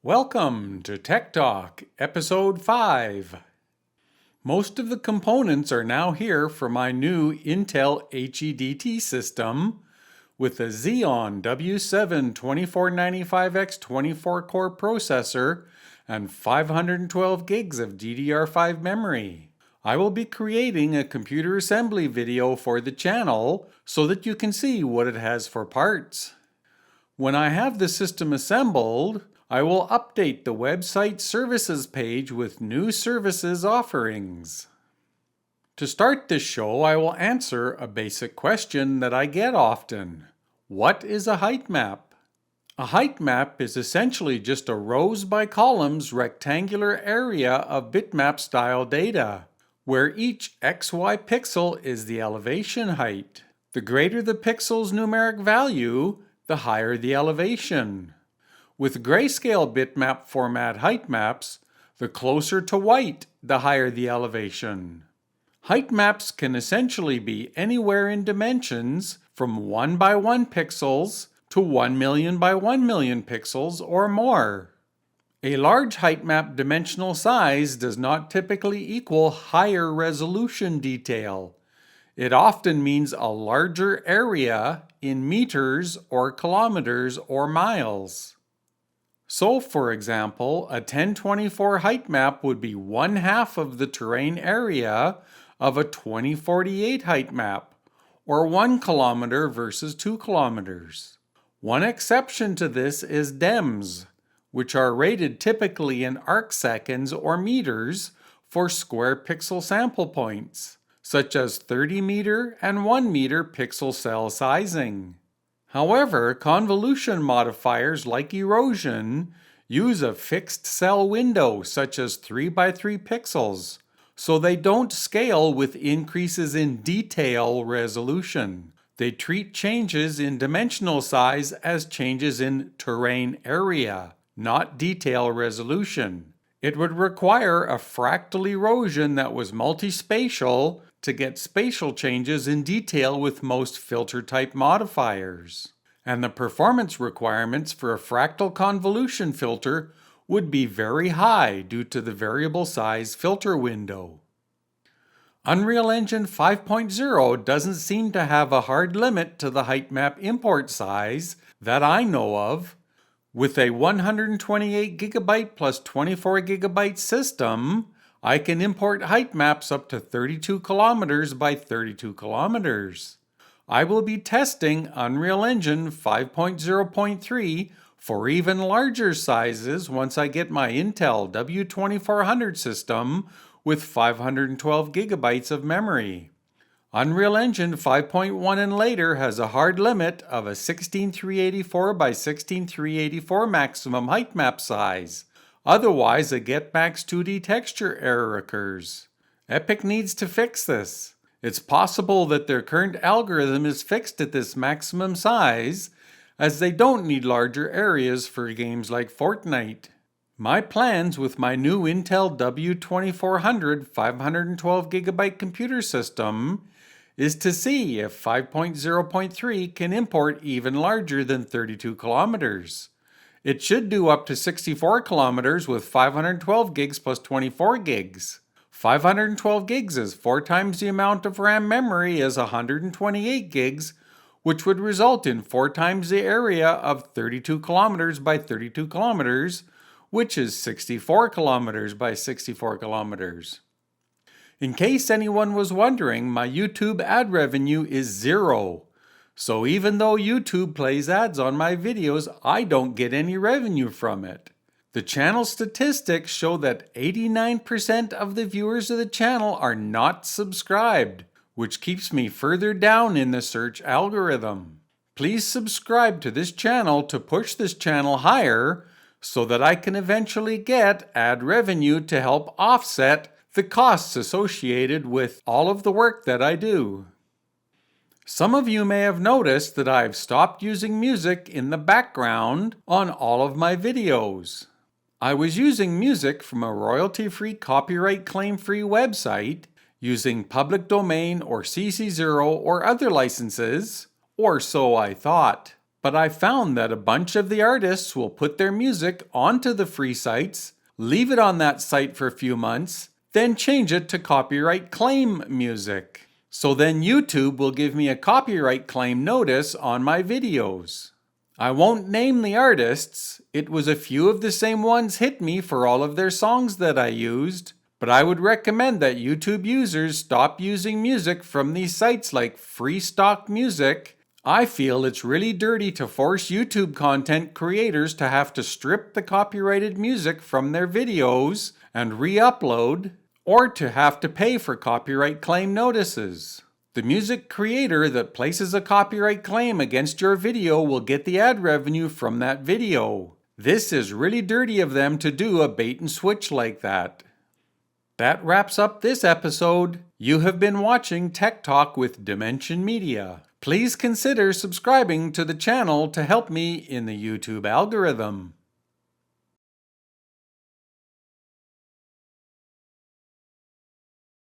Welcome to Tech Talk, Episode 5. Most of the components are now here for my new Intel HEDT system with a Xeon W7 2495X 24-core processor and 512 gigs of DDR5 memory. I will be creating a computer assembly video for the channel so that you can see what it has for parts. When I have the system assembled, I will update the website services page with new services offerings. To start this show, I will answer a basic question that I get often. What is a height map? A height map is essentially just a rows by columns rectangular area of bitmap style data, where each XY pixel is the elevation height. The greater the pixel's numeric value, the higher the elevation. With grayscale bitmap format height maps, the closer to white, the higher the elevation. Height maps can essentially be anywhere in dimensions from 1 by 1 pixels to 1 million by 1 million pixels or more. A large height map dimensional size does not typically equal higher resolution detail. It often means a larger area in meters or kilometers or miles. So, for example, a 1024 height map would be 1/2 of the terrain area of a 2048 height map, or 1 kilometer versus 2 kilometers. One exception to this is DEMS, which are rated typically in arcseconds or meters for square pixel sample points, such as 30 meter and 1 meter pixel cell sizing. However, convolution modifiers like erosion use a fixed cell window such as 3 by 3 pixels, so they don't scale with increases in detail resolution. They treat changes in dimensional size as changes in terrain area, not detail resolution. It would require a fractal erosion that was multispatial to get spatial changes in detail with most filter type modifiers. And the performance requirements for a fractal convolution filter would be very high due to the variable size filter window. Unreal Engine 5.0 doesn't seem to have a hard limit to the height map import size that I know of. With a 128 GB plus 24 GB system, I can import height maps up to 32 kilometers by 32 kilometers. I will be testing Unreal Engine 5.0.3 for even larger sizes once I get my Intel W2400 system with 512 GB of memory. Unreal Engine 5.1 and later has a hard limit of a 16384 by 16384 maximum height map size. Otherwise, a getMax 2D texture error occurs. Epic needs to fix this. It's possible that their current algorithm is fixed at this maximum size, as they don't need larger areas for games like Fortnite. My plans with my new Intel W2400 512 GB computer system is to see if 5.0.3 can import even larger than 32 kilometers. It should do up to 64 kilometers with 512 gigs plus 24 gigs. 512 gigs is 4 times the amount of RAM memory as 128 gigs, which would result in 4 times the area of 32 kilometers by 32 kilometers, which is 64 kilometers by 64 kilometers. In case anyone was wondering, my YouTube ad revenue is 0. So even though YouTube plays ads on my videos, I don't get any revenue from it. The channel statistics show that 89% of the viewers of the channel are not subscribed, which keeps me further down in the search algorithm. Please subscribe to this channel to push this channel higher so that I can eventually get ad revenue to help offset the costs associated with all of the work that I do. Some of you may have noticed that I've stopped using music in the background on all of my videos. I was using music from a royalty-free, copyright claim-free website using public domain or CC0 or other licenses, or so I thought. But I found that a bunch of the artists will put their music onto the free sites, leave it on that site for a few months, then change it to copyright claim music. So then YouTube will give me a copyright claim notice on my videos. I won't name the artists. It was a few of the same ones hit me for all of their songs that I used. But I would recommend that YouTube users stop using music from these sites like Free Stock Music. I feel it's really dirty to force YouTube content creators to have to strip the copyrighted music from their videos and re-upload, or to have to pay for copyright claim notices. The music creator that places a copyright claim against your video will get the ad revenue from that video. This is really dirty of them to do a bait and switch like that. That wraps up this episode. You have been watching Tech Talk with Demenzun Media. Please consider subscribing to the channel to help me in the YouTube algorithm.